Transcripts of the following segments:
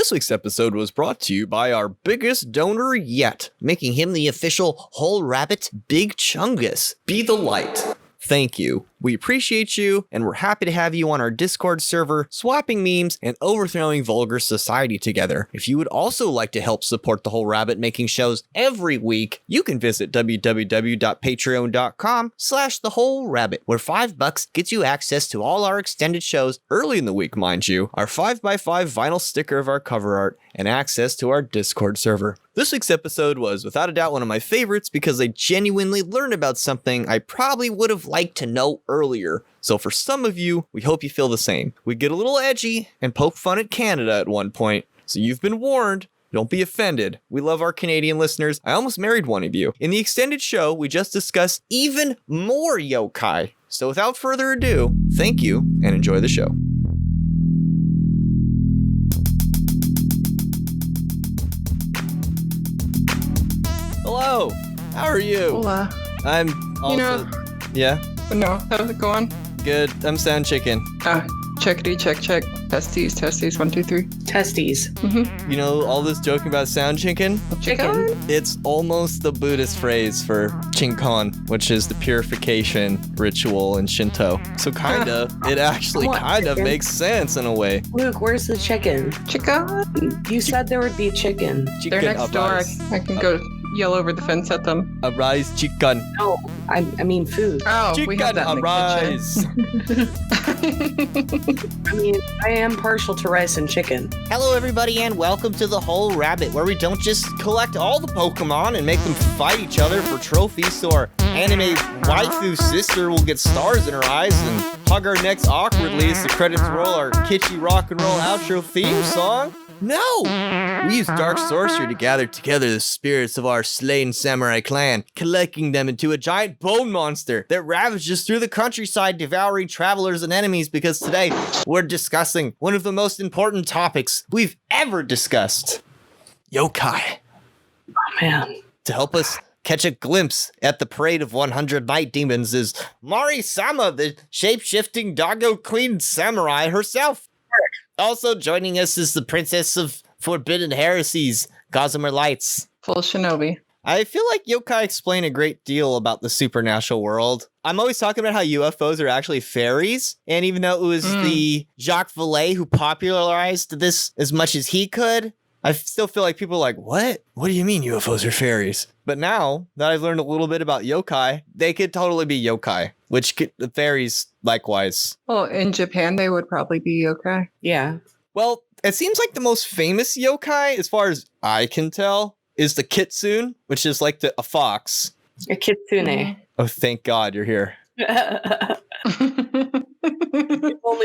This week's episode was brought to you by our biggest donor yet, making him the official whole rabbit Big Chungus. Be the light. Thank you. We appreciate you, and we're happy to have you on our Discord server, swapping memes and overthrowing vulgar society together. If you would also like to help support the whole rabbit making shows every week, you can visit www.patreon.com/thewholerabbit, where $5 gets you access to all our extended shows early in the week, mind you, our 5x5 vinyl sticker of our cover art, and access to our Discord server. This week's episode was without a doubt one of my favorites because I genuinely learned about something I probably would have liked to know earlier. So for some of you, we hope you feel the same. We get a little edgy and poke fun at Canada at one point, so you've been warned. Don't be offended. We love our Canadian listeners. I almost married one of you. In the extended show, we just discussed even more yokai. So without further ado, thank you and enjoy the show. Hello, how are you? Hola. I'm also... Yeah? No, how's it going? Good. I'm Sound Chicken. Checkity, check. Testes, 1, 2, 3. Testes. Mm-hmm. You know, all this joking about Sound Chicken? Chicken. It's almost the Buddhist phrase for Chinkon, which is the purification ritual in Shinto. So it actually makes sense in a way. Luke, where's the chicken? Chicken. You said there would be chicken. They're next door. I can go yell over the fence at them. Arise, chicken. No, I mean food. Oh, Chicken, we have that in arise. I mean, I am partial to rice and chicken. Hello, everybody, and welcome to The Whole Rabbit, where we don't just collect all the Pokemon and make them fight each other for trophies so our anime waifu sister will get stars in her eyes and hug our necks awkwardly as the credits roll our kitschy rock and roll outro theme song. No! We use dark sorcery to gather together the spirits of our slain samurai clan, collecting them into a giant bone monster that ravages through the countryside, devouring travelers and enemies, because today we're discussing one of the most important topics we've ever discussed. Yokai. Oh, man. To help us catch a glimpse at the parade of 100 night demons is Mari-sama, the shape-shifting doggo queen samurai herself. Also joining us is the princess of forbidden heresies, Gossamer Lights. Full shinobi. I feel like yokai explain a great deal about the supernatural world. I'm always talking about how UFOs are actually fairies, and even though it was the Jacques Vallée who popularized this as much as he could, I still feel like people are like, what? What do you mean UFOs are fairies? But now that I've learned a little bit about yokai, they could totally be yokai, the fairies likewise. Well, in Japan, they would probably be yokai. Yeah. Well, it seems like the most famous yokai, as far as I can tell, is the kitsune, which is like a fox. A kitsune. Oh, thank God you're here. Only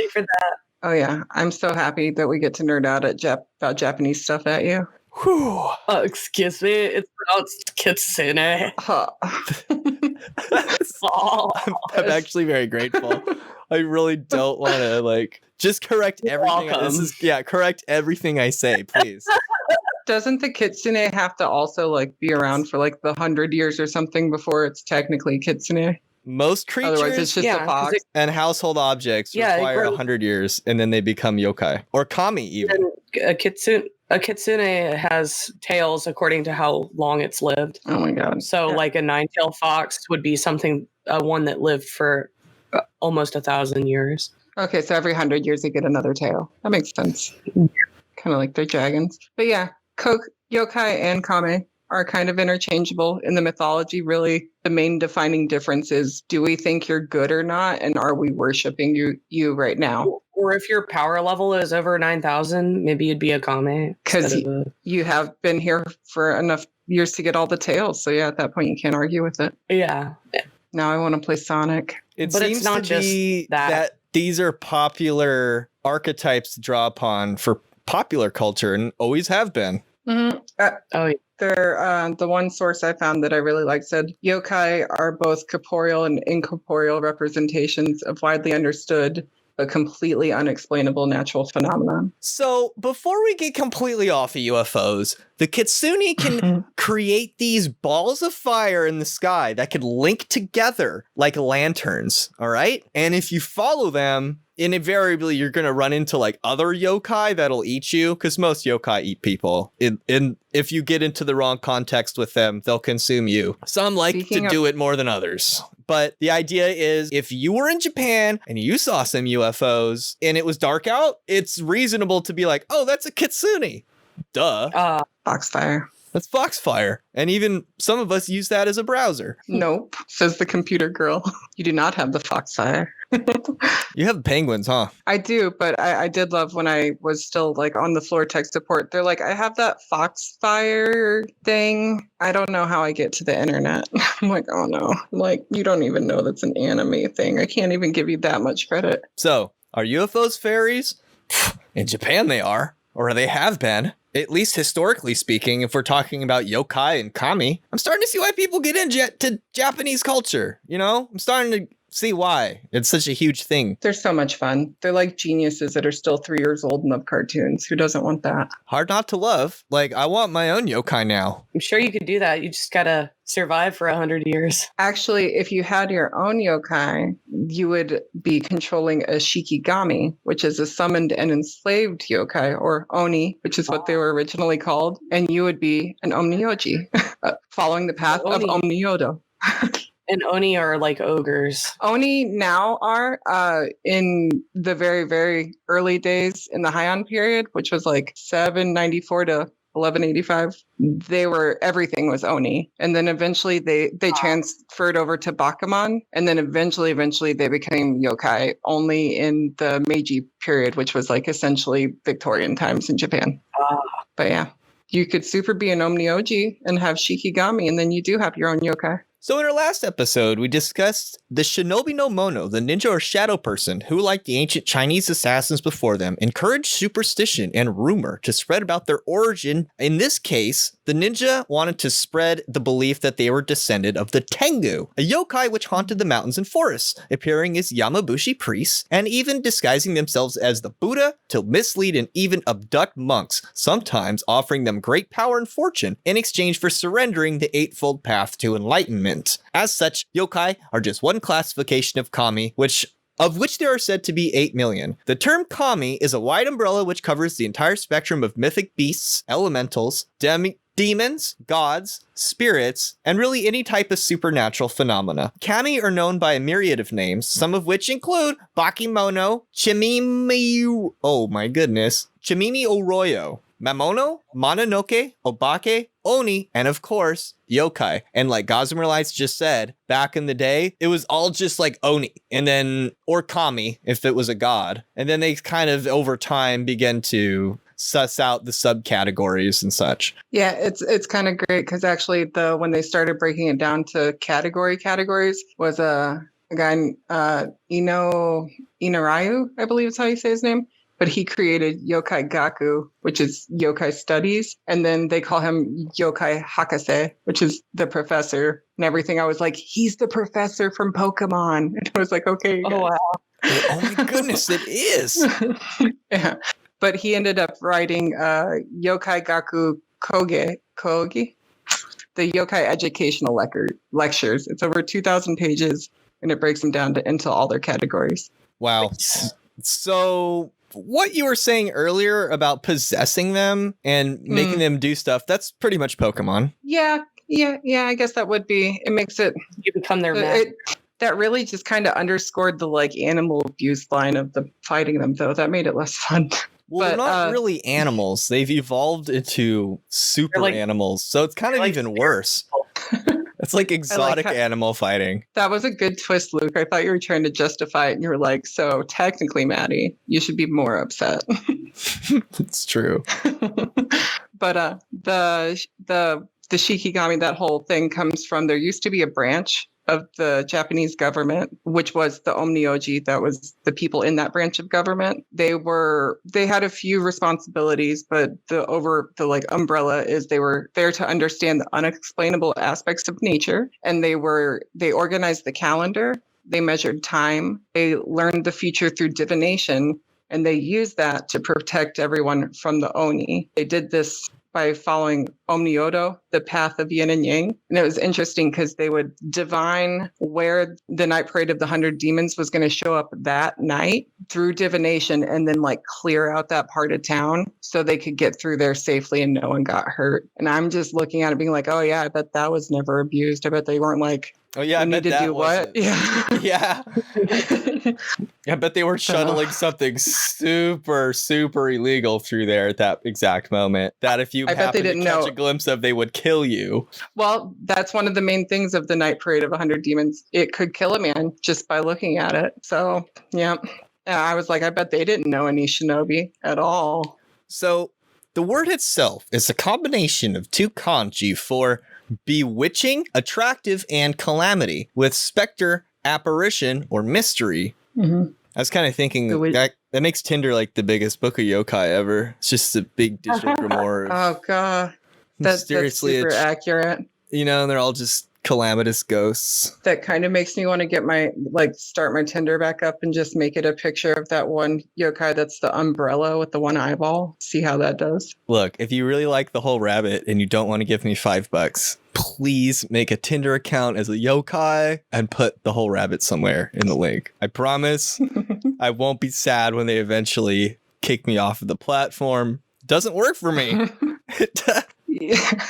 for that. Oh, yeah. I'm so happy that we get to nerd out about Japanese stuff at you. Whew. Excuse me. It's pronounced kitsune. Huh. I'm actually very grateful. I really don't want to just correct everything. Correct everything I say, please. Doesn't the kitsune have to also be around for the 100 years or something before it's technically kitsune? Most creatures Otherwise, it's just a fox. And household objects require 100 years, and then they become yokai or kami even. A kitsune has tails according to how long it's lived. Oh my God! So, a nine-tailed fox would be one that lived for almost 1,000 years. Okay, so every 100 years they get another tail. That makes sense. Kind of like their dragons. But yeah, yokai and kame are kind of interchangeable in the mythology. Really, the main defining difference is, do we think you're good or not? And are we worshiping you right now? Or if your power level is over 9,000, maybe you'd be a kame. Because you have been here for enough years to get all the tails. So yeah, at that point, you can't argue with it. Yeah. Now I want to play Sonic. It but seems it's not to just be that these are popular archetypes to draw upon for popular culture and always have been. Mm-hmm. Oh, yeah. The one source I found that I really liked said, yokai are both corporeal and incorporeal representations of widely understood but completely unexplainable natural phenomenon. So before we get completely off of UFOs, the kitsune can create these balls of fire in the sky that can link together like lanterns, all right? And if you follow them, invariably you're going to run into like other yokai that'll eat you, because most yokai eat people. In if you get into the wrong context with them, they'll consume you. Some like Speaking to of- do it more than others. But the idea is, if you were in Japan and you saw some UFOs and it was dark out, it's reasonable to be like, oh, that's a kitsune. Duh. Foxfire. That's Foxfire. And even some of us use that as a browser. Nope, says the computer girl. You do not have the Foxfire. You have penguins, huh? I do, but I did love when I was still like on the floor tech support. They're like, I have that Foxfire thing. I don't know how I get to the internet. I'm like, oh no. I'm like, you don't even know that's an anime thing. I can't even give you that much credit. So, are UFOs fairies? In Japan they are, or they have been. At least historically speaking, if we're talking about yokai and kami, I'm starting to see why people get into Japanese culture. You know, I'm starting to see why it's such a huge thing. They're so much fun. They're like geniuses that are still 3 years old and love cartoons. Who doesn't want that? Hard not to love. Like, I want my own yokai now. I'm sure you could do that. You just gotta survive for 100 years. Actually, if you had your own yokai, you would be controlling a shikigami, which is a summoned and enslaved yokai, or oni, which is what they were originally called. And you would be an omnioji, following the path of Omniodo. And oni are like ogres. Oni now are in the very, very early days in the Heian period, which was like 794 to 1185. Everything was Oni. And then eventually they transferred over to Bakuman. And then eventually they became yokai only in the Meiji period, which was like essentially Victorian times in Japan. But yeah, you could super be an Omnioji and have Shikigami, and then you do have your own yokai. So in our last episode, we discussed the shinobi no mono, the ninja or shadow person who, like the ancient Chinese assassins before them, encouraged superstition and rumor to spread about their origin. In this case, the ninja wanted to spread the belief that they were descended of the Tengu, a yokai which haunted the mountains and forests, appearing as Yamabushi priests and even disguising themselves as the Buddha to mislead and even abduct monks, sometimes offering them great power and fortune in exchange for surrendering the Eightfold Path to enlightenment. As such, yokai are just one classification of kami, of which there are said to be 8 million. The term kami is a wide umbrella which covers the entire spectrum of mythic beasts, elementals, demons, gods, spirits, and really any type of supernatural phenomena. Kami are known by a myriad of names, some of which include Bakimono, Chimimi Oroyo, Mamono, Mononoke, Obake, Oni, and of course, yokai. And like Gossamer Lights just said, back in the day, it was all just like Oni, and then, or Kami, if it was a god. And then they kind of, over time, began to suss out the subcategories and such. Yeah, it's kind of great because actually when they started breaking it down to categories was a guy, Inarayu, I believe is how you say his name. But he created Yokai Gaku, which is yokai studies. And then they call him Yokai Hakase, which is the professor and everything. I was like, he's the professor from Pokemon. And I was like, okay. Oh, wow. Oh my goodness, it is. Yeah. But he ended up writing Yokai Gaku Kogi, the yokai educational lectures. It's over 2,000 pages, and it breaks them down into all their categories. Wow. So what you were saying earlier about possessing them and making them do stuff, that's pretty much Pokemon. Yeah, I guess that would be. It makes it... You become their man. That really just kind of underscored the like animal abuse line of the fighting them, though. That made it less fun. Well, they're not really animals. They've evolved into super animals, so it's kind of even worse. It's like exotic animal fighting. That was a good twist, Luke. I thought you were trying to justify it, and you were like, so technically, Maddie, you should be more upset. It's true. But the Shikigami, that whole thing comes from, there used to be a branch of the Japanese government, which was the Omnioji. That was the people in that branch of government. They had a few responsibilities, but the umbrella is they were there to understand the unexplainable aspects of nature. And they organized the calendar. They measured time. They learned the future through divination. And they used that to protect everyone from the Oni. They did this by following Omniodo, the path of yin and yang. And it was interesting because they would divine where the night parade of the 100 demons was going to show up that night through divination, and then like clear out that part of town so they could get through there safely and no one got hurt. And I'm just looking at it being like, oh yeah, I bet that was never abused. I bet they weren't like, oh yeah, I we bet need to that do wasn't. what? Yeah. Yeah. I bet they were shuttling something super, super illegal through there at that exact moment. That if you I bet they happened to didn't catch know. a glimpse of, they would kill you. Well, that's one of the main things of the night parade of 100 demons. It could kill a man just by looking at it. So, yeah. I was like, I bet they didn't know any shinobi at all. So the word itself is a combination of two kanji for bewitching, attractive, and calamity, with specter, apparition, or mystery. Mm-hmm. I was kind of thinking that makes Tinder like the biggest book of yokai ever. It's just a big digital grimoire. Oh, God. That's super accurate. You know, and they're all just calamitous ghosts. That kind of makes me want to get start my Tinder back up and just make it a picture of that one yokai that's the umbrella with the one eyeball. See how that does. Look, if you really like the whole rabbit and you don't want to give me $5, please make a Tinder account as a yokai and put the whole rabbit somewhere in the link. I promise I won't be sad when they eventually kick me off of the platform. Doesn't work for me. Yeah.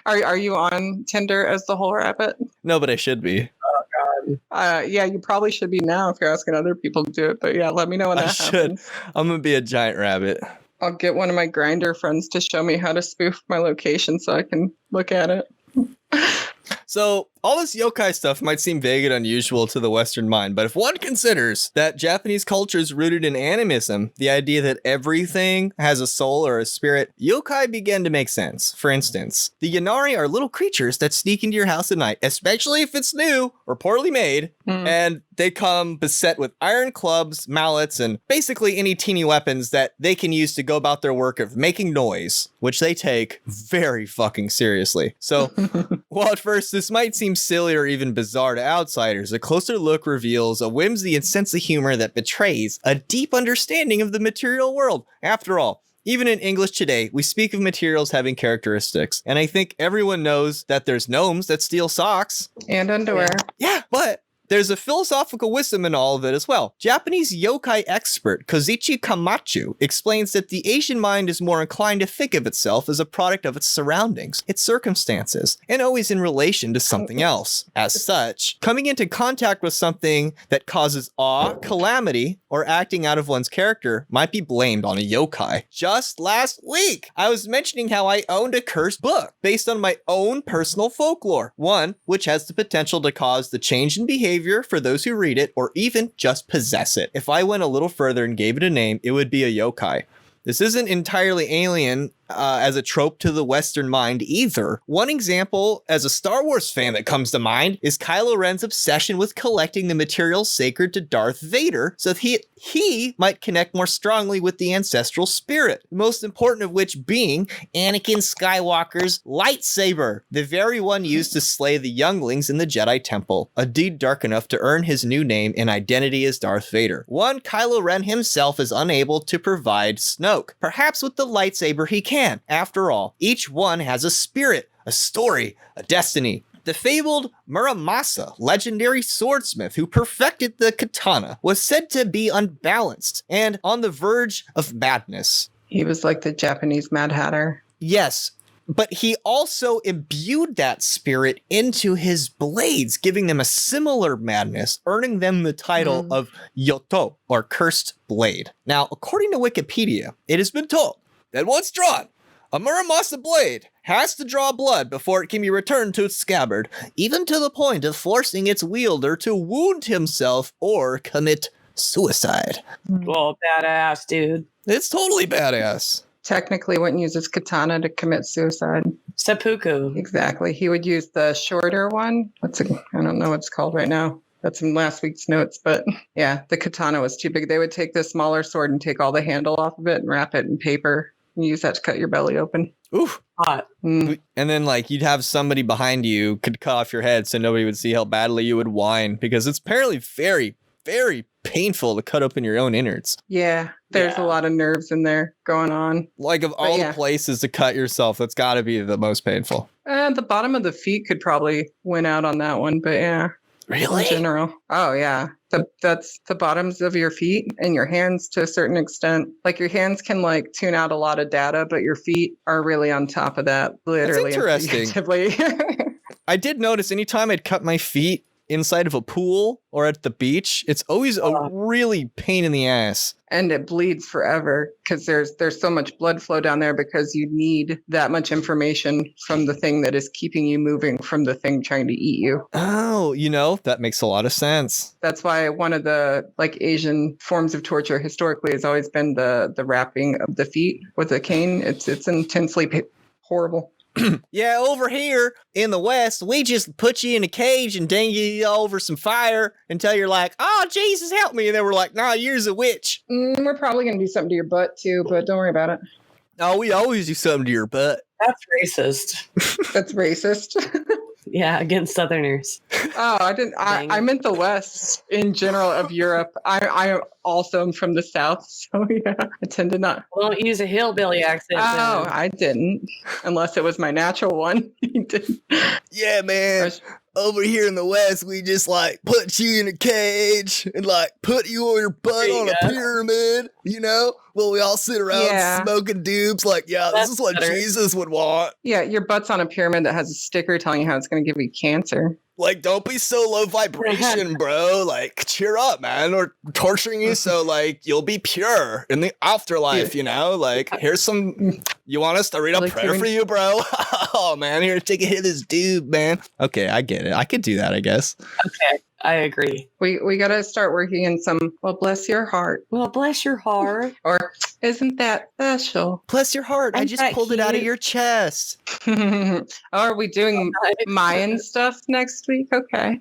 Are you on Tinder as the whole rabbit? No, but I should be. Oh God. Yeah, you probably should be now if you're asking other people to do it. But yeah, let me know when that happens. I'm gonna be a giant rabbit. I'll get one of my Grindr friends to show me how to spoof my location so I can look at it. So, all this yokai stuff might seem vague and unusual to the Western mind, but if one considers that Japanese culture is rooted in animism, the idea that everything has a soul or a spirit, yokai begin to make sense. For instance, the Yanari are little creatures that sneak into your house at night, especially if it's new or poorly made, and they come beset with iron clubs, mallets, and basically any teeny weapons that they can use to go about their work of making noise, which they take very fucking seriously. So, while at first this might seem silly or even bizarre to outsiders, a closer look reveals a whimsy and sense of humor that betrays a deep understanding of the material world. After all, even in English today, we speak of materials having characteristics, and I think everyone knows that there's gnomes that steal socks. And underwear. Yeah, but there's a philosophical wisdom in all of it as well. Japanese yokai expert Kozichi Kamachu explains that the Asian mind is more inclined to think of itself as a product of its surroundings, its circumstances, and always in relation to something else. As such, coming into contact with something that causes awe, calamity, or acting out of one's character might be blamed on a yokai. Just last week, I was mentioning how I owned a cursed book based on my own personal folklore, one which has the potential to cause the change in behavior for those who read it, or even just possess it. If I went a little further and gave it a name, it would be a yokai. This isn't entirely alien as a trope to the Western mind either. One example as a Star Wars fan that comes to mind is Kylo Ren's obsession with collecting the materials sacred to Darth Vader so that he might connect more strongly with the ancestral spirit, the most important of which being Anakin Skywalker's lightsaber, the very one used to slay the younglings in the Jedi Temple, a deed dark enough to earn his new name and identity as Darth Vader. One Kylo Ren himself is unable to provide Snoke. Perhaps with the lightsaber he can. After all, each one has a spirit, a story, a destiny. The fabled Muramasa, legendary swordsmith who perfected the katana, was said to be unbalanced and on the verge of madness. He was like the Japanese Mad Hatter. Yes, but he also imbued that spirit into his blades, giving them a similar madness, earning them the title of Yoto, or Cursed Blade. Now, according to Wikipedia, it has been told that once drawn, a Muramasa blade has to draw blood before it can be returned to its scabbard, even to the point of forcing its wielder to wound himself or commit suicide. Well, badass, dude. It's totally badass. Technically wouldn't use his katana to commit suicide. Seppuku. Exactly. He would use the shorter one. I don't know what it's called right now. That's in last week's notes, but yeah, the katana was too big. They would take the smaller sword and take all the handle off of it and wrap it in paper and use that to cut your belly open. Oof. Hot. And then you'd have somebody behind you could cut off your head so nobody would see how badly you would whine, because it's apparently very, very painful to cut open your own innards. Yeah, there's a lot of nerves in there going on. Like, of all the places to cut yourself, that's got to be the most painful. The bottom of the feet could probably win out on that one, but yeah. Really? In general. Oh, yeah. That's the bottoms of your feet and your hands to a certain extent. Like, your hands can, like, tune out a lot of data, but your feet are really on top of that, literally. That's interesting. I did notice anytime I'd cut my feet inside of a pool or at the beach, it's always a really pain in the ass. And it bleeds forever because there's so much blood flow down there because you need that much information from the thing that is keeping you moving from the thing trying to eat you. Oh, that makes a lot of sense. That's why one of the Asian forms of torture historically has always been the wrapping of the feet with a cane. It's intensely horrible. Yeah, over here in the West, we just put you in a cage and dang you over some fire until you're like, oh, Jesus, help me. And then we're like, nah, you're a witch. We're probably going to do something to your butt, too, but don't worry about it. Oh, we always do something to your butt. That's racist. That's racist. Yeah, against Southerners. Oh, I didn't. I meant the West in general of Europe. I also am from the South, so yeah, I tend to not. Well, don't use a hillbilly accent. Oh, then. I didn't, unless it was my natural one. You didn't. Yeah, man. Over here in the West, we just put you in a cage and put you on your butt on a pyramid, Well, we all sit around smoking doobs this is what better. Jesus would want. Yeah, your butt's on a pyramid that has a sticker telling you how it's going to give you cancer. Don't be so low vibration, bro. Cheer up, man. We're torturing you so, you'll be pure in the afterlife, here's some... You want us to read a prayer for you, bro? Oh, man, here, take a hit of this dude, man. Okay, I get it. I could do that, I guess. Okay, I agree. We got to start working in some, well, bless your heart. Well, bless your heart. Or, isn't that special? Bless your heart. I just pulled it out of your chest. Are we doing Mayan stuff next week? Okay.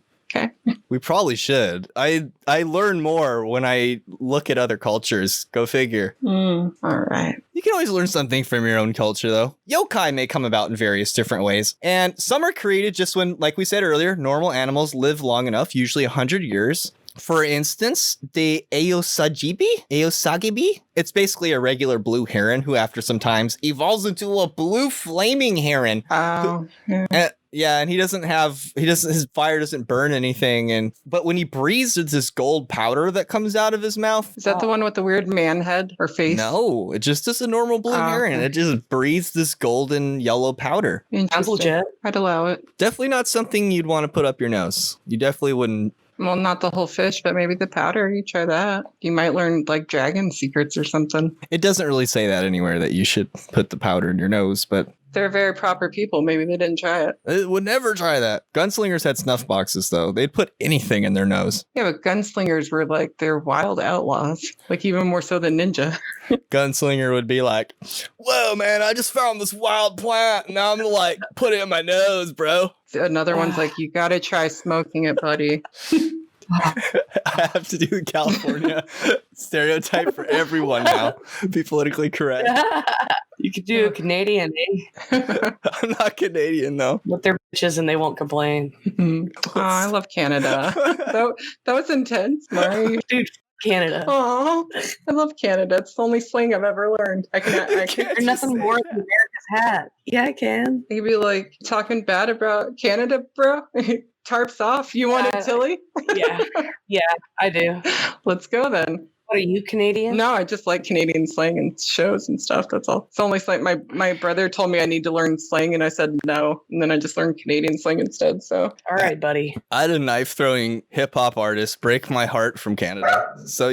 We probably should. I learn more when I look at other cultures. Go figure. All right. You can always learn something from your own culture, though. Yokai may come about in various different ways. And some are created just when, like we said earlier, normal animals live long enough, usually 100 years. For instance, the Aosagibi, it's basically a regular blue heron who after some times evolves into a blue flaming heron. Oh, yeah. And his fire doesn't burn anything. But when he breathes, there's this gold powder that comes out of his mouth. Is that the one with the weird man head or face? No, it just is a normal blue heron. It just breathes this golden yellow powder. Interesting. I'd allow it. Definitely not something you'd want to put up your nose. You definitely wouldn't. Well, not the whole fish, but maybe the powder. You try that. You might learn dragon secrets or something. It doesn't really say that anywhere that you should put the powder in your nose, but... They're very proper people. Maybe they didn't try it. They would never try that. Gunslingers had snuff boxes, though. They'd put anything in their nose. Yeah, but gunslingers were they're wild outlaws. Even more so than ninja. Gunslinger would be like, whoa, man, I just found this wild plant. Now I'm going to put it in my nose, bro. Another one's you got to try smoking it, buddy. I have to do the California stereotype for everyone now. Be politically correct. You could do Canadian, I'm not Canadian, though. But they're bitches and they won't complain. Oh, I love Canada. That was intense, Mari. Dude, Canada. Oh, I love Canada. It's the only slang I've ever learned. I can You're nothing more than America's hat. Yeah, I can. You'd be talking bad about Canada, bro. Tarps off. You want it, Tilly? Yeah, I do. Let's go then. What, are you Canadian? No, I just like Canadian slang and shows and stuff. That's all. It's only slang. My brother told me I need to learn slang, and I said no. And then I just learned Canadian slang instead. So, all right, buddy. I had a knife throwing hip hop artist break my heart from Canada. So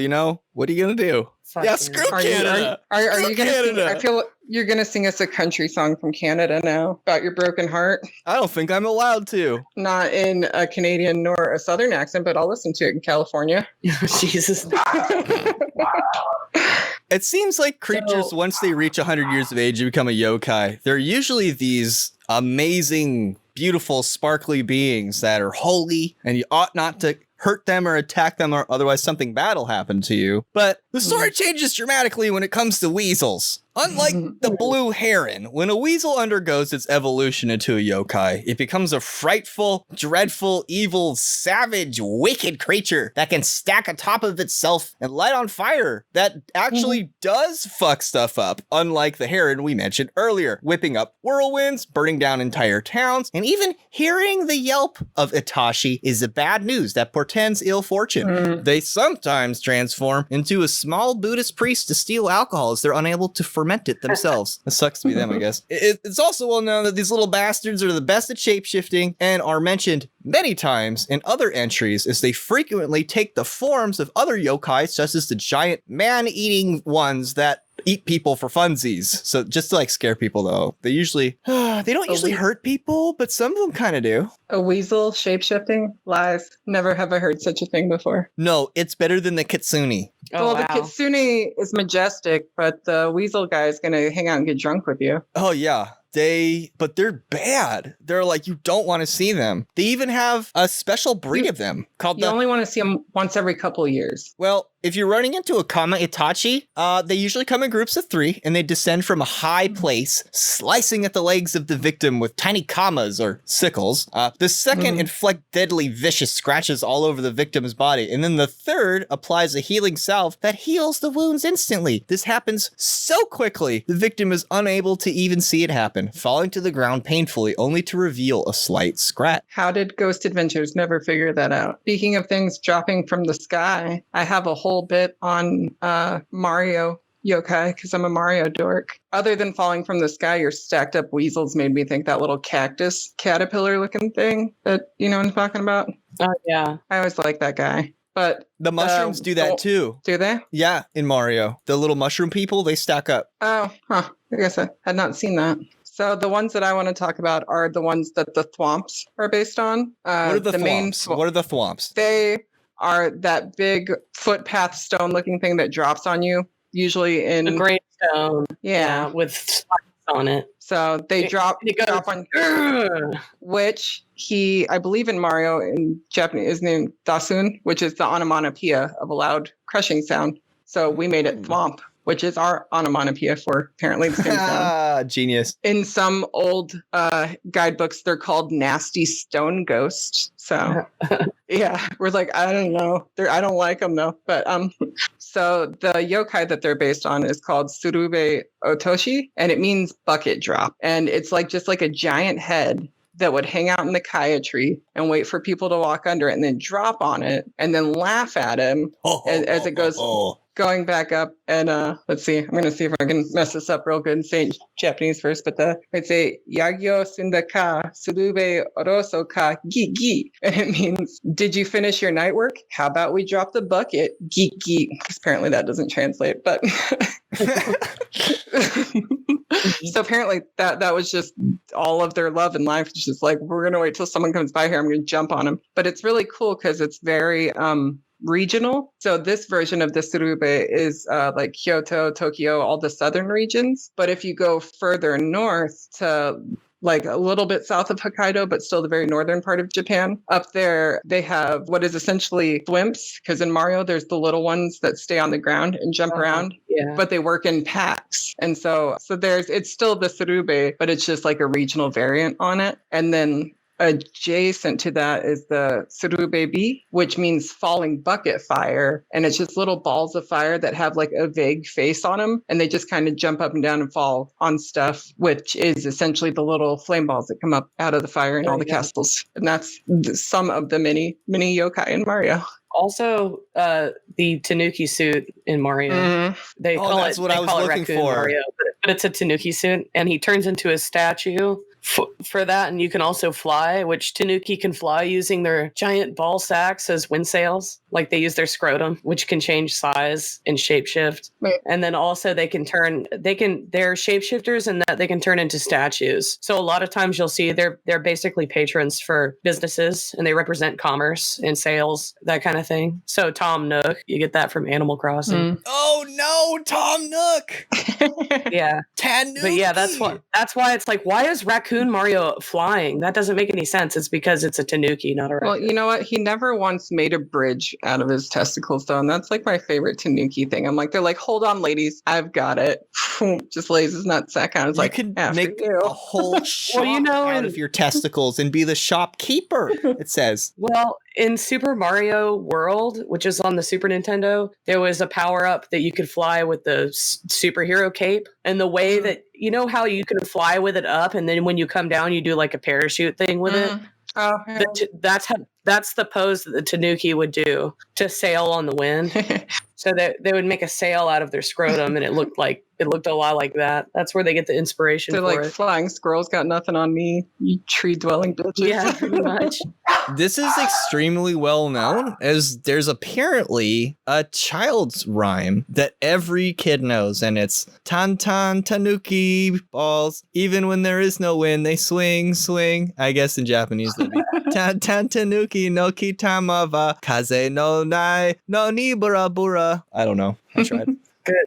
what are you gonna do? Yeah, screw Canada. Are you gonna sing? I feel you're gonna sing us a country song from Canada now about your broken heart. I don't think I'm allowed to. Not in a Canadian nor a Southern accent, but I'll listen to it in California. Jesus. It seems like creatures, once they reach 100 years of age, you become a yokai. They're usually these amazing, beautiful, sparkly beings that are holy, and you ought not to hurt them or attack them, or otherwise something bad will happen to you. But the story changes dramatically when it comes to weasels. Unlike the blue heron, when a weasel undergoes its evolution into a yokai, it becomes a frightful, dreadful, evil, savage, wicked creature that can stack atop of itself and light on fire that actually does fuck stuff up, unlike the heron we mentioned earlier, whipping up whirlwinds, burning down entire towns, and even hearing the yelp of Itachi is the bad news that portends ill fortune. They sometimes transform into a small Buddhist priest to steal alcohol as they're unable to ferment it themselves. It sucks to be them, I guess. It's also well known that these little bastards are the best at shapeshifting and are mentioned many times in other entries as they frequently take the forms of other yokai, such as the giant man-eating ones that eat people for funsies. So just to like scare people though. They usually, they don't usually hurt people, but some of them kind of do. A weasel shapeshifting? Lies. Never have I heard such a thing before. No, it's better than the kitsune. Oh, well, wow. the kitsune is majestic, but the weasel guy is going to hang out and get drunk with you. Oh yeah. But they're bad. They're like, you don't want to see them. They even have a special breed of them called You only want to see them once every couple of years. Well, if you're running into a Kama Itachi, they usually come in groups of 3 and they descend from a high place, slicing at the legs of the victim with tiny kamas or sickles. The second inflict deadly vicious scratches all over the victim's body. And then the third applies a healing salve that heals the wounds instantly. This happens so quickly, the victim is unable to even see it happen, falling to the ground painfully only to reveal a slight scratch. How did Ghost Adventures never figure that out? Speaking of things dropping from the sky, I have a whole bit on Mario yokai because I'm a Mario dork. Other than falling from the sky, your stacked up weasels made me think that little cactus caterpillar looking thing that you know what I'm talking about. Oh, yeah. I always like that guy. But The mushrooms do that too. Do they? Yeah, in Mario. The little mushroom people, they stack up. Oh, huh. I guess I had not seen that. So the ones that I want to talk about are the ones that the thwomps are based on. What are the thwomps? What are the thwomps? They are that big footpath stone looking thing that drops on you, usually in... A gravestone. Yeah. With spikes on it. So they drop on... Which I believe in Mario, in Japanese, is named Dasun, which is the onomatopoeia of a loud crushing sound. So we made it thwomp, which is our onomatopoeia for apparently the same sound. Genius. In some old guidebooks, they're called nasty stone ghosts. So, yeah, we're like, I don't know. I don't like them, though. But so the yokai that they're based on is called Surube Otoshi, and it means bucket drop. And it's like just like a giant head that would hang out in the kaya tree and wait for people to walk under it and then drop on it and then laugh at him as it goes... Going back up and let's see, I'm going to see if I can mess this up real good and say it in Japanese first, but I'd say Yagyo Sundaka Surube Oroso Ka Gi Gi. And it means, did you finish your night work? How about we drop the bucket? Gi Gi. Because apparently that doesn't translate, but so apparently that was just all of their love in life. It's just like, we're going to wait till someone comes by here. I'm going to jump on them. But it's really cool because it's very regional. So this version of the surube is like Kyoto, Tokyo, all the southern regions. But if you go further north to like a little bit south of Hokkaido, but still the very northern part of Japan, up there they have what is essentially blimps, because in Mario there's the little ones that stay on the ground and jump around, but they work in packs. And so it's still the surube, but it's just like a regional variant on it. And then adjacent to that is the surubebi, which means falling bucket fire. And it's just little balls of fire that have like a vague face on them. And they just kind of jump up and down and fall on stuff, which is essentially the little flame balls that come up out of the fire in all the castles. And that's some of the mini yokai in Mario. Also, the Tanuki suit in Mario. They call that's it, what I was looking Raccoon for. Mario, but it's a Tanuki suit, and he turns into a statue for that. And you can also fly, which Tanuki can fly using their giant ball sacks as wind sails. Like they use their scrotum, which can change size and shapeshift. Right. And then also they're shapeshifters in that they can turn into statues. So a lot of times you'll see they're basically patrons for businesses, and they represent commerce and sales, that kind of thing. So Tom Nook, you get that from Animal Crossing. Oh no, Tom Nook. Yeah. Tanuki. But yeah, that's why it's like, why is Raccoon Mario flying? That doesn't make any sense. It's because it's a Tanuki, not a raccoon. Well, you know what? He never once made a bridge out of his testicles, though. And that's like my favorite Tanuki thing. I'm like, they're like, hold on, ladies, I've got it. Just lays his nutsack out. It's You like, could after make you. a whole shop out of your testicles and be the shopkeeper, it says. Well, in Super Mario World, which is on the Super Nintendo, there was a power-up that you could fly with the superhero cape. And the way that, you know how you can fly with it up, and then when you come down, you do like a parachute thing with it? Oh, That's the pose that the Tanuki would do to sail on the wind. So that they would make a sail out of their scrotum, and it looked a lot like that. That's where they get the inspiration they're for like, it. flying squirrels got nothing on me, you tree-dwelling bitches. Yeah, pretty much. This is extremely well known, as there's apparently a child's rhyme that every kid knows, and it's tan tan tanuki balls. Even when there is no wind, they swing, swing. I guess in Japanese that'd be tan tan tanuki no kitama kaze no nai no ni bura bura. I don't know. I tried.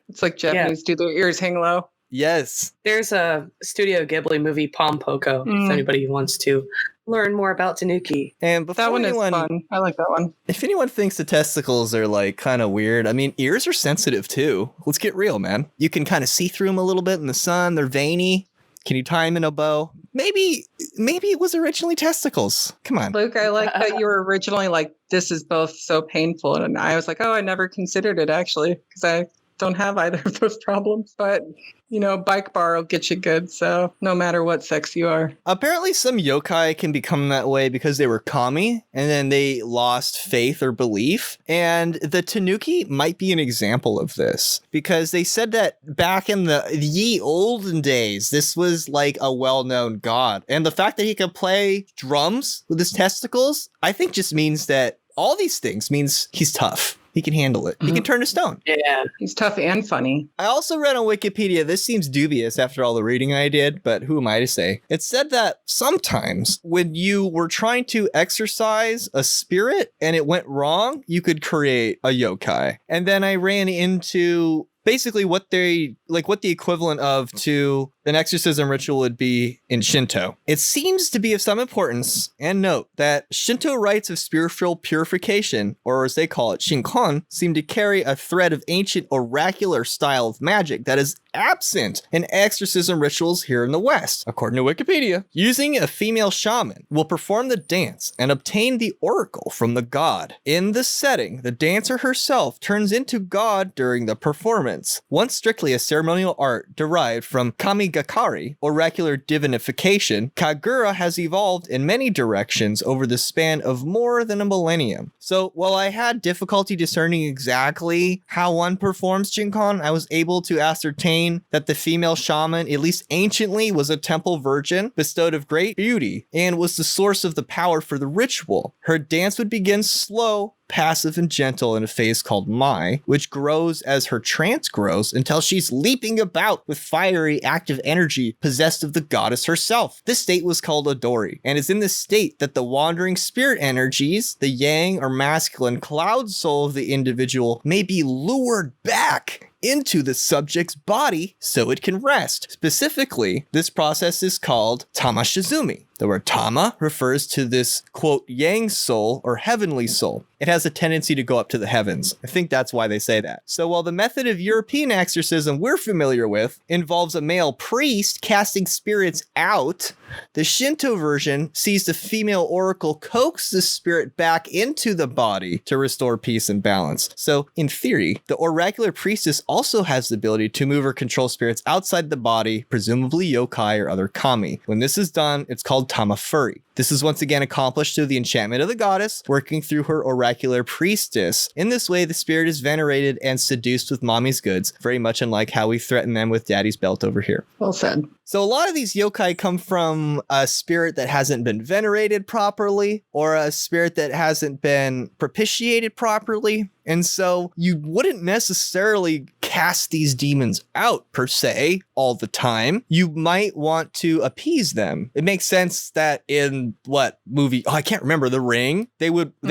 It's like Japanese do their ears hang low. Yes. There's a Studio Ghibli movie, Pom Poko, if anybody wants to learn more about Tanuki. And before That one is fun. I like that one. If anyone thinks the testicles are like kind of weird, I mean, ears are sensitive too. Let's get real, man. You can kind of see through them a little bit in the sun. They're veiny. Can you tie them in a bow? Maybe it was originally testicles. Come on. Luke, I like that you were originally like, this is both so painful. And I was like, oh, I never considered it actually, because I don't have either of those problems. But, you know, bike bar will get you good. So no matter what sex you are. Apparently some yokai can become that way because they were kami and then they lost faith or belief. And the Tanuki might be an example of this because they said that back in the ye olden days, this was like a well-known god. And the fact that he could play drums with his testicles, I think just means that all these things means he's tough. He can handle it. He can turn to stone. Yeah. He's tough and funny. I also read on Wikipedia, this seems dubious after all the reading I did, but who am I to say? It said that sometimes when you were trying to exorcise a spirit and it went wrong, you could create a yokai. And then I ran into basically what the equivalent of to an exorcism ritual would be in Shinto. It seems to be of some importance, and note that Shinto rites of spiritual purification, or as they call it, shinkon, seem to carry a thread of ancient oracular style of magic that is absent in exorcism rituals here in the West. According to Wikipedia, using a female shaman will perform the dance and obtain the oracle from the god. In the setting, the dancer herself turns into god during the performance. Once strictly a ceremonial art derived from kamigakari, oracular divinification, kagura has evolved in many directions over the span of more than a millennium. So while I had difficulty discerning exactly how one performs shinkon, I was able to ascertain that the female shaman, at least anciently, was a temple virgin bestowed of great beauty and was the source of the power for the ritual. Her dance would begin slow, passive and gentle in a phase called Mai, which grows as her trance grows until she's leaping about with fiery active energy possessed of the goddess herself. This state was called Odori, and it's in this state that the wandering spirit energies, the yang or masculine cloud soul of the individual, may be lured back into the subject's body so it can rest. Specifically, this process is called tamashizumi. The word tama refers to this, quote, yang soul or heavenly soul. It has a tendency to go up to the heavens. I think that's why they say that. So while the method of European exorcism we're familiar with involves a male priest casting spirits out, the Shinto version sees the female oracle coax the spirit back into the body to restore peace and balance. So in theory, the oracular priestess also has the ability to move or control spirits outside the body, presumably yokai or other kami. When this is done, it's called tamafuri. This is once again accomplished through the enchantment of the goddess, working through her oracular priestess. In this way, the spirit is venerated and seduced with mommy's goods, very much unlike how we threaten them with daddy's belt over here. Well said. So a lot of these yokai come from a spirit that hasn't been venerated properly, or a spirit that hasn't been propitiated properly. And so you wouldn't necessarily cast these demons out per se all the time. You might want to appease them. It makes sense that in what movie? Oh, I can't remember. The Ring. They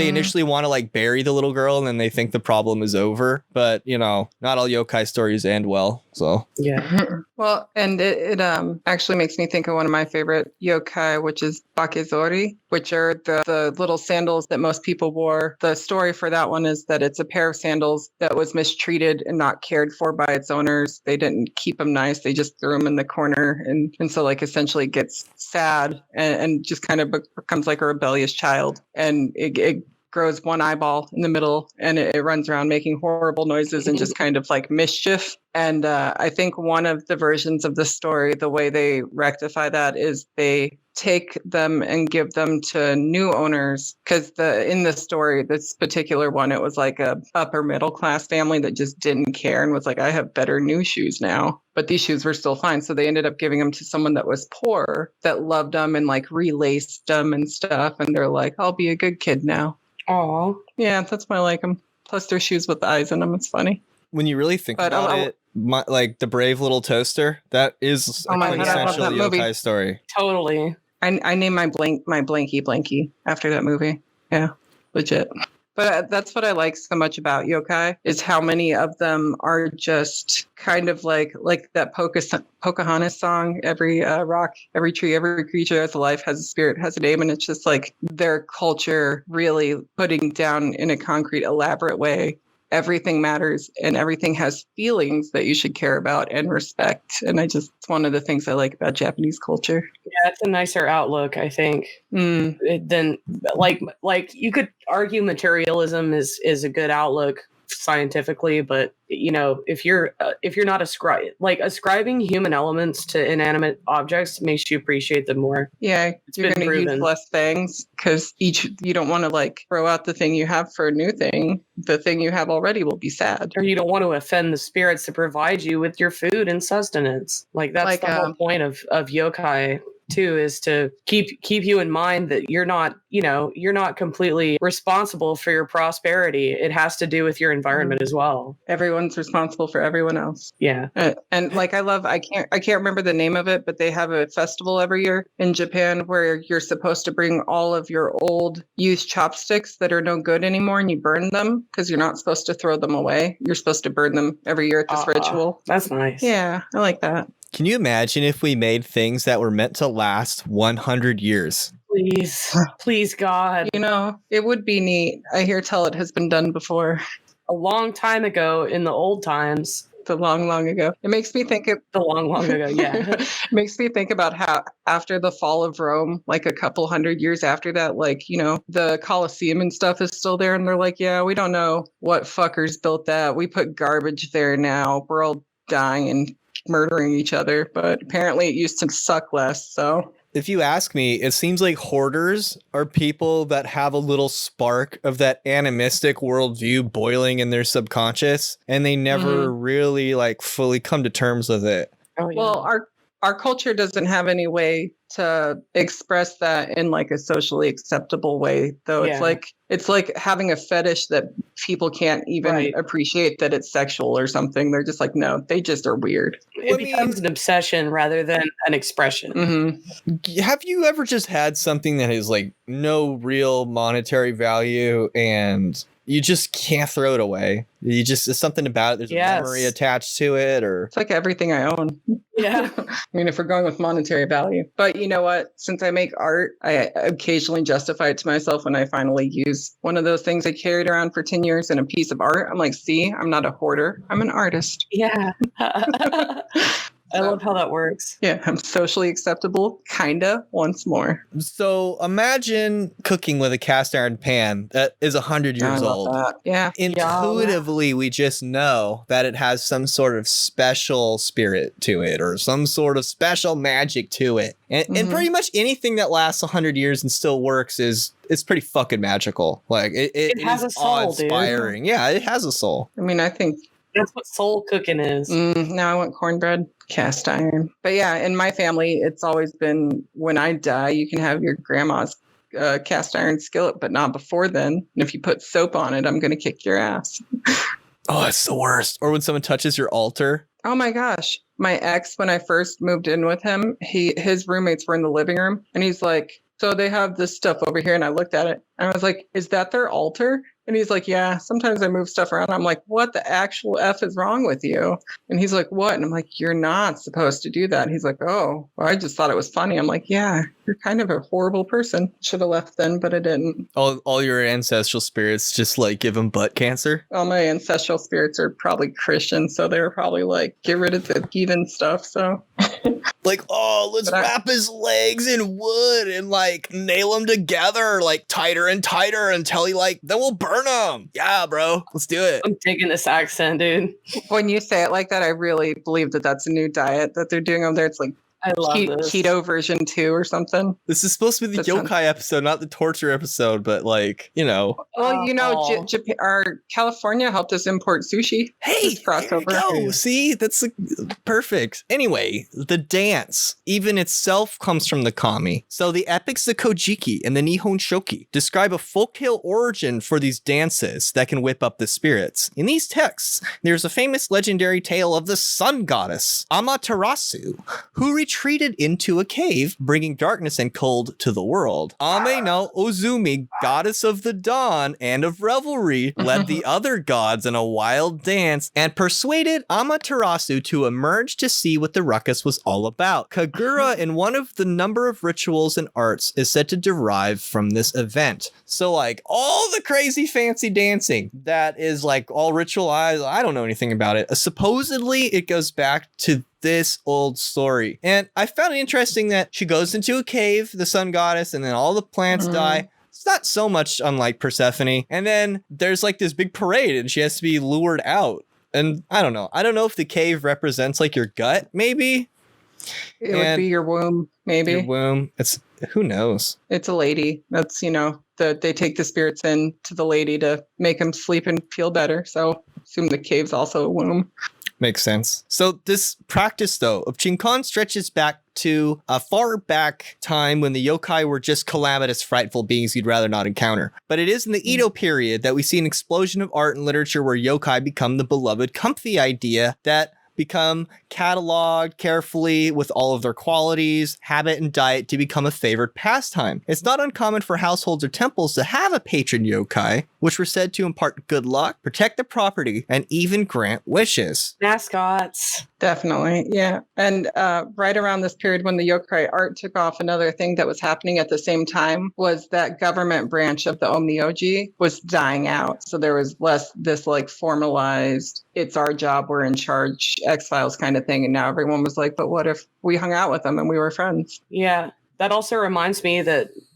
initially want to like bury the little girl and then they think the problem is over. But you know, not all yokai stories end well. So Yeah. Well, and it actually makes me think of one of my favorite yokai, which is bakezori, which are the little sandals that most people wore. The story for that one is that it's a pair of sandals that was mistreated and not cared for by its owners. They didn't keep them nice. They just threw them in the corner. And so like essentially gets sad and just kind of becomes like a rebellious child. And it grows one eyeball in the middle and it runs around making horrible noises and just kind of like mischief. And I think one of the versions of the story, the way they rectify that is they take them and give them to new owners. Because in the story, this particular one, it was like a upper middle class family that just didn't care and was like, I have better new shoes now. But these shoes were still fine. So they ended up giving them to someone that was poor, that loved them and like relaced them and stuff. And they're like, I'll be a good kid now. Aw. Yeah, that's why I like them. Plus, their shoes with eyes in them. It's funny. when you really think about it, like the brave little toaster, that is a quintessential yokai story. Totally. I named my blanky after that movie. Yeah, legit. But that's what I like so much about yokai is how many of them are just kind of like that Pocahontas song. Every rock, every tree, every creature has a life, has a spirit, has a name. And it's just like their culture really putting down in a concrete, elaborate way. Everything matters and everything has feelings that you should care about and respect. And it's one of the things I like about Japanese culture. Yeah, it's a nicer outlook, I think. Than like you could argue materialism is a good outlook scientifically, but you know, if you're not ascribing human elements to inanimate objects makes you appreciate them more. Yeah, you're going to use less things because you don't want to like throw out the thing you have for a new thing. The thing you have already will be sad, or you don't want to offend the spirits that provide you with your food and sustenance. Like that's the whole point of yokai too, is to keep you in mind that you're not completely responsible for your prosperity. It has to do with your environment as well. Everyone's responsible for everyone else. Yeah. And like I can't remember the name of it, but they have a festival every year in Japan where you're supposed to bring all of your old used chopsticks that are no good anymore and you burn them because you're not supposed to throw them away. You're supposed to burn them every year at this ritual. That's nice. Yeah, I like that. Can you imagine if we made things that were meant to last 100 years? Please, God. You know, it would be neat. I hear tell it has been done before. A long time ago in the old times. The long, long ago. It makes me think of the long, long ago, yeah. It makes me think about how after the fall of Rome, like a couple hundred years after that, like, you know, the Colosseum and stuff is still there. And they're like, yeah, we don't know what fuckers built that. We put garbage there now. We're all dying and murdering each other, but apparently it used to suck less. So if you ask me, it seems like hoarders are people that have a little spark of that animistic worldview boiling in their subconscious, and they never really like fully come to terms with it. Oh, yeah. Well, our culture doesn't have any way to express that in like a socially acceptable way, though. Yeah. It's like having a fetish that people can't even appreciate that it's sexual or something. They're just like, no, they just are weird. It becomes an obsession rather than an expression. Mm-hmm. Have you ever just had something that has like no real monetary value and you just can't throw it away? There's something about it. There's a memory attached to it, or it's like everything I own. Yeah. I mean, if we're going with monetary value, but you know what? Since I make art, I occasionally justify it to myself when I finally use one of those things I carried around for 10 years in a piece of art. I'm like, see, I'm not a hoarder. I'm an artist. Yeah. I love how that works. Yeah, I'm socially acceptable, kinda, once more. So imagine cooking with a cast iron pan that is 100 years old. That. Yeah. Intuitively, we just know that it has some sort of special spirit to it or some sort of special magic to it. And pretty much anything that lasts 100 years and still works it's pretty fucking magical. Like it has is a soul, awe-inspiring. Dude. Yeah, it has a soul. I mean, I think that's what soul cooking is. Now I want cornbread, cast iron. But yeah, in my family, it's always been when I die, you can have your grandma's cast iron skillet, but not before then. And if you put soap on it, I'm going to kick your ass. Oh, it's the worst. Or when someone touches your altar. Oh my gosh. My ex, when I first moved in with him, his roommates were in the living room and he's like, so they have this stuff over here. And I looked at it and I was like, is that their altar? And he's like, yeah, sometimes I move stuff around. I'm like, what the actual F is wrong with you? And he's like, what? And I'm like, you're not supposed to do that. And he's like, oh, well, I just thought it was funny. I'm like, yeah, you're kind of a horrible person. Should have left then, but I didn't. All your ancestral spirits just like give him butt cancer. All my ancestral spirits are probably Christian. So they were probably like, get rid of the heathen stuff. So Like, oh, let's wrap his legs in wood and like nail him together like tighter and tighter until he like, then we'll burn him. Yeah, bro, let's do it. I'm digging this accent, dude. when you say it like that, I really believe that that's a new diet that they're doing over there. It's like I love this. keto version 2 or something. This is supposed to be the yokai episode, not the torture episode, but like, you know. Well, you know, Japan, our California helped us import sushi. Hey, crossover. There you go. See, that's perfect. Anyway, the dance, even itself, comes from the kami. So the epics, the Kojiki and the Nihon Shoki, describe a folktale origin for these dances that can whip up the spirits. In these texts, there's a famous legendary tale of the sun goddess, Amaterasu, who retreated into a cave, bringing darkness and cold to the world. Ame no Ozumi, goddess of the dawn and of revelry, led the other gods in a wild dance and persuaded Amaterasu to emerge to see what the ruckus was all about. Kagura, in one of the number of rituals and arts, is said to derive from this event. So like all the crazy fancy dancing that is like all ritualized, I don't know anything about it. Supposedly it goes back to this old story. And I found it interesting that she goes into a cave, the sun goddess, and then all the plants die. It's not so much unlike Persephone. And then there's like this big parade and she has to be lured out. And I don't know. I don't know if the cave represents like your gut, maybe. It would be your womb, maybe. Your womb. It's who knows? It's a lady. That's, you know, they take the spirits in to the lady to make them sleep and feel better. So assume the cave's also a womb. Makes sense. So this practice, though, of Chinkan stretches back to a far back time when the yokai were just calamitous, frightful beings you'd rather not encounter. But it is in the Edo period that we see an explosion of art and literature where yokai become the beloved, comfy idea that become cataloged carefully with all of their qualities, habit, and diet to become a favored pastime. It's not uncommon for households or temples to have a patron yokai, which were said to impart good luck, protect the property, and even grant wishes. Mascots. Definitely, yeah. And right around this period when the yokai art took off, another thing that was happening at the same time was that government branch of the Omnioji was dying out. So there was less this like formalized, it's our job, we're in charge, X-Files kind of thing. And now everyone was like, but what if we hung out with them and we were friends? Yeah. That also reminds me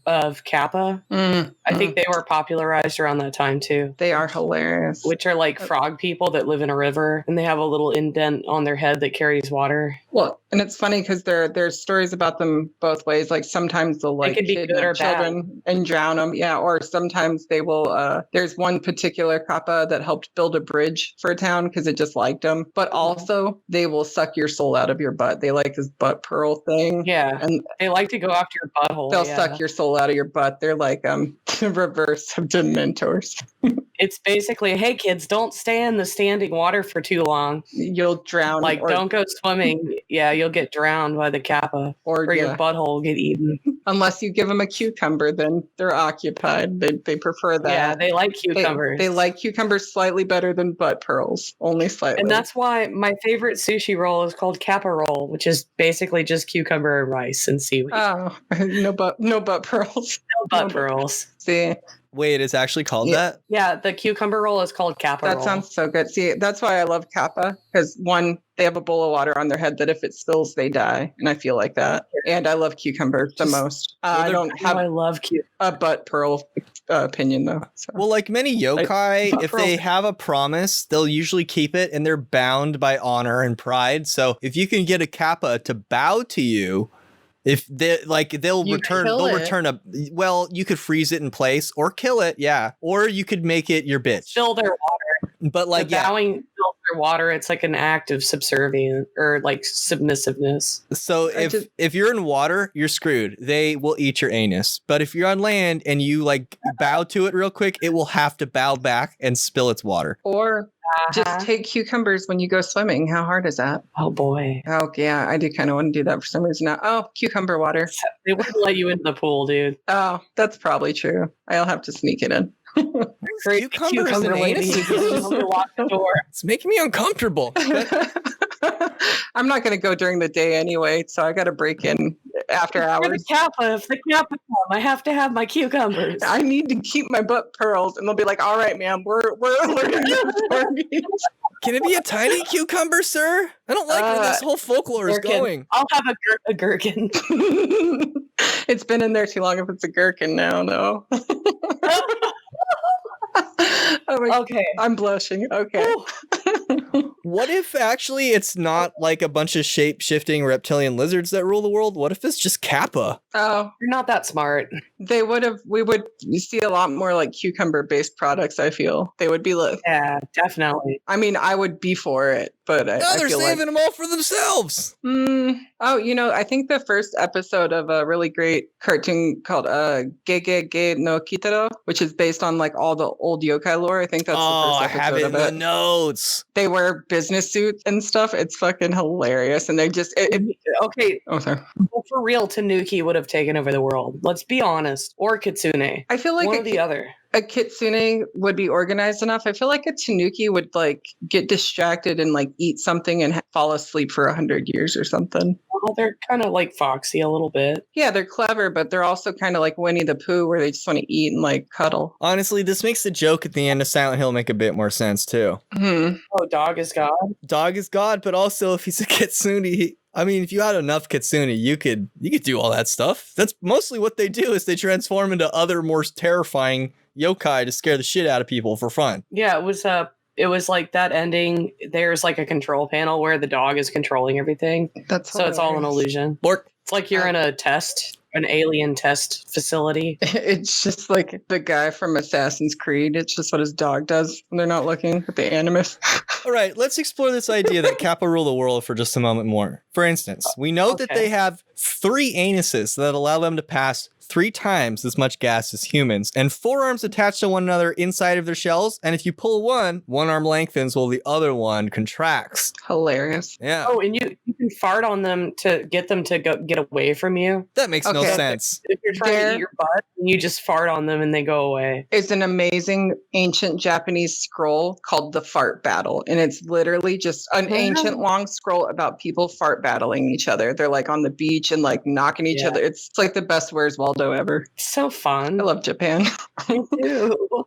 of kappa. I think they were popularized around that time too. They are hilarious. Which are like frog people that live in a river and they have a little indent on their head that carries water. Well, and it's funny because there's stories about them both ways. Like sometimes they'll like kidnap children and drown them. Yeah. Or sometimes they will, there's one particular kappa that helped build a bridge for a town because it just liked them. But also they will suck your soul out of your butt. They like this butt pearl thing. Yeah. And they like to go after your butthole. They'll suck your soul out of your butt. They're like the reverse of Dementors. It's basically, hey kids, don't stay in the standing water for too long. You'll drown. Like don't go swimming. Yeah, you'll get drowned by the kappa, or your butthole will get eaten. Unless you give them a cucumber, then they're occupied. They prefer that. Yeah, they like cucumbers. They like cucumbers slightly better than butt pearls, only slightly. And that's why my favorite sushi roll is called kappa roll, which is basically just cucumber and rice and seaweed. Oh, no butt pearls. No butt pearls. See. Wait, it's actually called that? Yeah, the cucumber roll is called kappa roll. That sounds so good. See, that's why I love kappa, because one, they have a bowl of water on their head that if it spills, they die. And I feel like that. And I love cucumber the most. I don't have I love a butt pearl opinion, though. So. Well, like many yokai, if they have a promise, they'll usually keep it and they're bound by honor and pride. So if you can get a kappa to bow to you, if they they'll return well, you could freeze it in place or kill it, yeah, or you could make it your bitch. Fill their water. But like bowing fills underwater, it's like an act of subservient or like submissiveness. So if you're in water, you're screwed. They will eat your anus. But if you're on land and you like bow to it real quick, it will have to bow back and spill its water. Or just take cucumbers when you go swimming. How hard is that? Oh boy. Oh yeah, I do kind of want to do that for some reason now. Oh, cucumber water. They wouldn't let you into the pool, dude. Oh, that's probably true. I'll have to sneak it in. Cucumbers and anus? Lock the door. It's making me uncomfortable. I'm not going to go during the day anyway, so I got to break in after hours. If the kappa come, I have to have my cucumbers. I need to keep my butt pearls, and they'll be like, "All right, ma'am, we're learning this for me." Can it be a tiny cucumber, sir? I don't like where this whole folklore is going. I'll have a gherkin. It's been in there too long if it's a gherkin now, no. Okay. I'm blushing. Okay. What if actually it's not like a bunch of shape-shifting reptilian lizards that rule the world? What if it's just kappa? Oh, you're not that smart. We would see a lot more like cucumber-based products, I feel. They would be like... Yeah, definitely. I mean, I would be for it, but I they're feel saving them all for themselves. Oh, I think the first episode of a really great cartoon called Gege no Kitaro, which is based on like all the old yokai lore. I think that's the first episode I have it of in the notes. They wear business suits and stuff. It's fucking hilarious. And they just... Okay. Oh, sorry. Well, for real, Tanuki would have taken over the world. Let's be honest. Or Kitsune. I feel like one or the other. A kitsune would be organized enough. I feel like a tanuki would like get distracted and like eat something and fall asleep for 100 years or something. Well, they're kind of like Foxy a little bit. Yeah, they're clever, but they're also kind of like Winnie the Pooh where they just want to eat and like cuddle. Honestly, this makes the joke at the end of Silent Hill make a bit more sense too. Mm-hmm. Oh, dog is God? Dog is God, but also if he's a kitsune, if you had enough kitsune, you could do all that stuff. That's mostly what they do is they transform into other more terrifying yokai to scare the shit out of people for fun. Yeah, it was like that ending. There's like a control panel where the dog is controlling everything. That's so it's all an illusion. It's like you're in an alien test facility. It's just like the guy from Assassin's Creed. It's just what his dog does when they're not looking at the animus. All right, let's explore this idea that kappa rule the world for just a moment more. For instance, we know that they have 3 anuses that allow them to pass 3 times as much gas as humans, and 4 arms attached to one another inside of their shells. And if you pull one arm lengthens while the other one contracts. Hilarious. Yeah. Oh, and you can fart on them to get them to get away from you. That makes no sense. If you're trying to eat your butt, you just fart on them and they go away. It's an amazing ancient Japanese scroll called the Fart Battle. And it's literally just an ancient long scroll about people fart battling each other. They're like on the beach and like knocking each other. It's like the best Where's Waldo ever. So fun. I love Japan. Me too.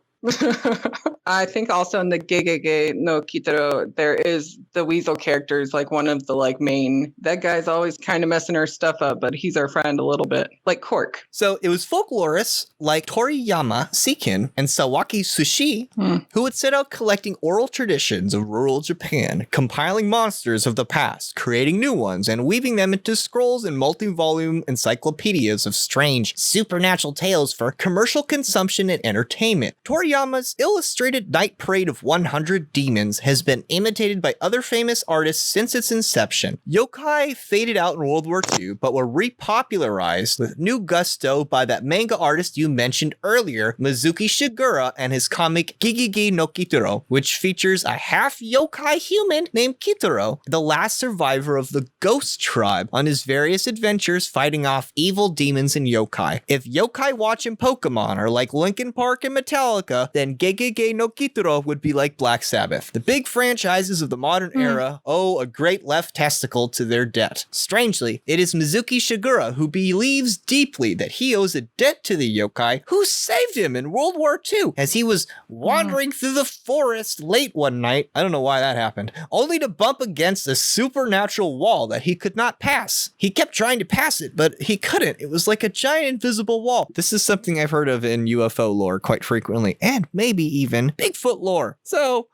I think also in the Gege no Kitaro, there is the weasel character is like one of the like main. That guy's always kind of messing our stuff up, but he's our friend a little bit, like Cork. So it was folklorists like Toriyama Seiken and Sawaki Sushi who would set out collecting oral traditions of rural Japan, compiling monsters of the past, creating new ones, and weaving them into scrolls and multi-volume encyclopedias of strange supernatural tales for commercial consumption and entertainment. Toriyama's illustrated Night Parade of 100 Demons has been imitated by other famous artists since its inception. Yokai faded out in World War II, but were repopularized with new gusto by that manga artist you mentioned earlier, Mizuki Shigura, and his comic Gigigi no Kitaro, which features a half yokai human named Kitaro, the last survivor of the Ghost Tribe, on his various adventures fighting off evil demons and yokai. If Yokai Watch and Pokemon are like Linkin Park and Metallica, then Gege no Kitaro would be like Black Sabbath. The big franchises of the modern era owe a great left testicle to their debt. Strangely, it is Mizuki Shigura who believes deeply that he owes a debt to the yokai who saved him in World War II as he was wandering through the forest late one night. I don't know why that happened. Only to bump against a supernatural wall that he could not pass. He kept trying to pass it, but he couldn't. It was like a giant invisible wall. This is something I've heard of in UFO lore quite frequently. and maybe even Bigfoot lore. So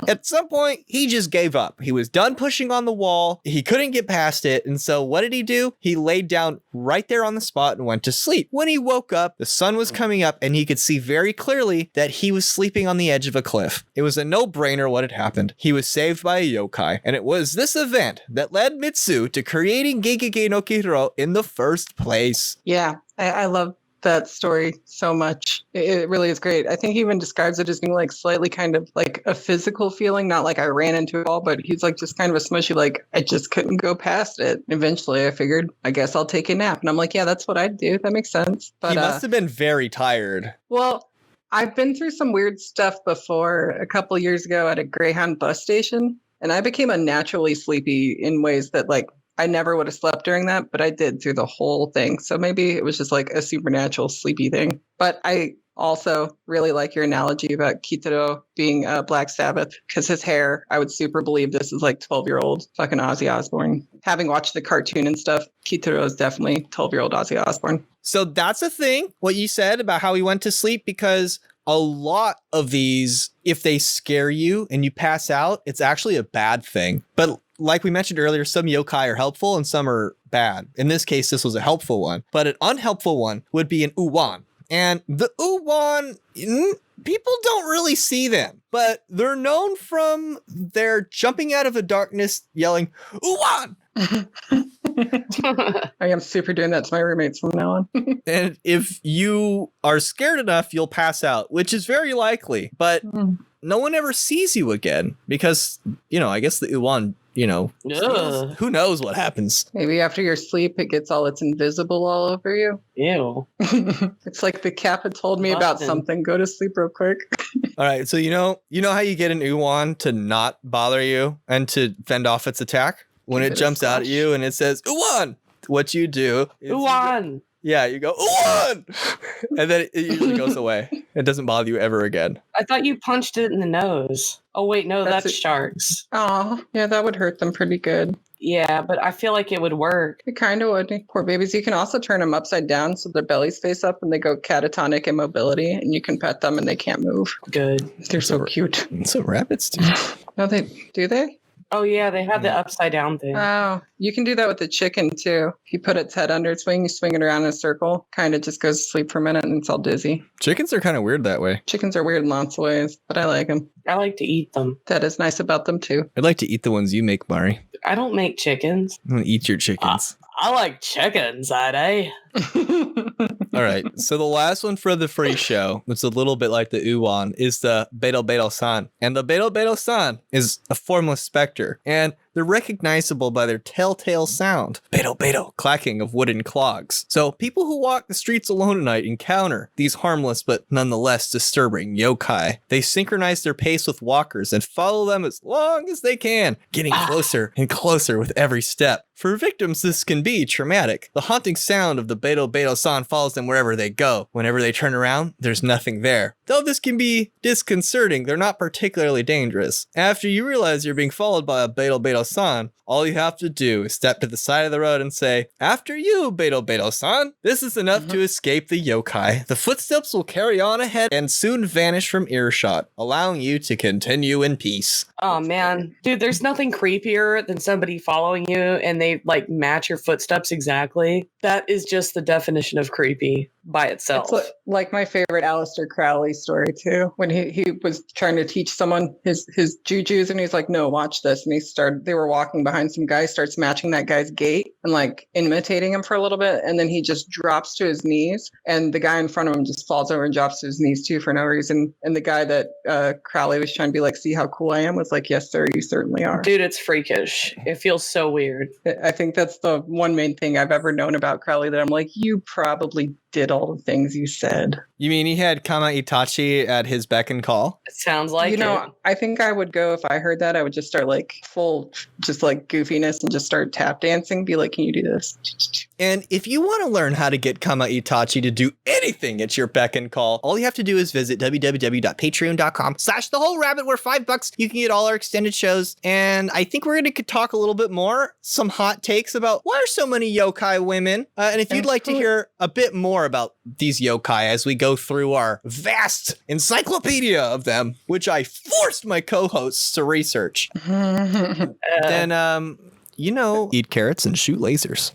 at some point, he just gave up. He was done pushing on the wall. He couldn't get past it. And so what did he do? He laid down right there on the spot and went to sleep. When he woke up, the sun was coming up and he could see very clearly that he was sleeping on the edge of a cliff. It was a no-brainer what had happened. He was saved by a yokai. And it was this event that led Mitsu to creating Genkei no Kihiro in the first place. Yeah, I love that story so much. It really is great. I think he even describes it as being like slightly kind of like a physical feeling, not like I ran into it all, but he's like just kind of a smushy, like I just couldn't go past it. Eventually I figured, I guess I'll take a nap. And I'm like, yeah, that's what I'd do. That makes sense. But he must have been very tired. Well, I've been through some weird stuff before a couple years ago at a Greyhound bus station, and I became unnaturally sleepy in ways that like I never would have slept during that, but I did through the whole thing. So maybe it was just like a supernatural sleepy thing. But I also really like your analogy about Kitaro being Black Sabbath, because his hair, I would super believe this is like 12-year-old fucking Ozzy Osbourne. Having watched the cartoon and stuff, Kitaro is definitely 12-year-old Ozzy Osbourne. So that's a thing, what you said about how he went to sleep, because a lot of these, if they scare you and you pass out, it's actually a bad thing. But like we mentioned earlier, some yokai are helpful and some are bad. In this case, this was a helpful one, but an unhelpful one would be an uwan. And the uwan, people don't really see them, but they're known from their jumping out of the darkness, yelling, uwan! I am super doing that to my roommates from now on. And if you are scared enough, you'll pass out, which is very likely, but no one ever sees you again because, I guess the uwan, steals. Who knows what happens? Maybe after your sleep, it gets all it's invisible all over you. Ew. It's like the kappa told me about something. Go to sleep real quick. All right. So, you know how you get an uwan to not bother you and to fend off its attack? When it jumps out at you and it says, uwan! What you do is Uwan! You go, uwan! And then it usually goes away. It doesn't bother you ever again. I thought you punched it in the nose. Oh, wait, no, that's sharks. Oh, yeah, that would hurt them pretty good. Yeah, but I feel like it would work. It kind of would. Poor babies. You can also turn them upside down so their bellies face up and they go catatonic immobility, and you can pet them and they can't move. Good. They're so cute. So rabbits do. No, do they? Oh, yeah, they have the upside down thing. Oh, you can do that with the chicken, too. If you put its head under its wing, you swing it around in a circle, kind of just goes to sleep for a minute and it's all dizzy. Chickens are kind of weird that way. Chickens are weird in lots of ways, but I like them. I like to eat them. That is nice about them, too. I'd like to eat the ones you make, Mari. I don't make chickens. I'm going to eat your chickens. I like chickens, eh? All right. So the last one for the free show, it's a little bit like the uwan, is the Beto Beto San. And the Beto Beto San is a formless specter. And they're recognizable by their telltale sound, beto beto, clacking of wooden clogs. So people who walk the streets alone at night encounter these harmless but nonetheless disturbing yokai. They synchronize their pace with walkers and follow them as long as they can, getting closer and closer with every step. For victims, this can be traumatic. The haunting sound of the Beto Beto San follows them wherever they go. Whenever they turn around, there's nothing there. Though this can be disconcerting, they're not particularly dangerous. After you realize you're being followed by a Beto Beto San, all you have to do is step to the side of the road and say, "After you, Beto Beto San." This is enough to escape the yokai. The footsteps will carry on ahead and soon vanish from earshot, allowing you to continue in peace. Oh man, dude, there's nothing creepier than somebody following you and they like match your footsteps exactly. That is just the definition of creepy by itself. It's like my favorite Aleister Crowley story too. When he was trying to teach someone his jujus, and he's like, "No, watch this." And they were walking behind some guy, starts matching that guy's gait and like imitating him for a little bit, and then he just drops to his knees, and the guy in front of him just falls over and drops to his knees too for no reason. And the guy that Crowley was trying to be like, "See how cool I am?" was like, "Yes, sir, you certainly are." Dude, it's freakish. It feels so weird. I think that's the one main thing I've ever known about Crowley that I'm like, you probably did all the things you said. You mean he had Kama Itachi at his beck and call? It sounds like it. I think I would go, if I heard that, I would just start like full, just like goofiness and just start tap dancing. Be like, "Can you do this?" And if you want to learn how to get Kama Itachi to do anything at your beck and call, all you have to do is visit www.patreon.com/thewholerabbit, where $5 you can get all our extended shows. And I think we're going to talk a little bit more, some hot takes about why are so many yokai women? And if you'd like to hear a bit more about these yokai as we go through our vast encyclopedia of them, which I forced my co-hosts to research, then, eat carrots and shoot lasers.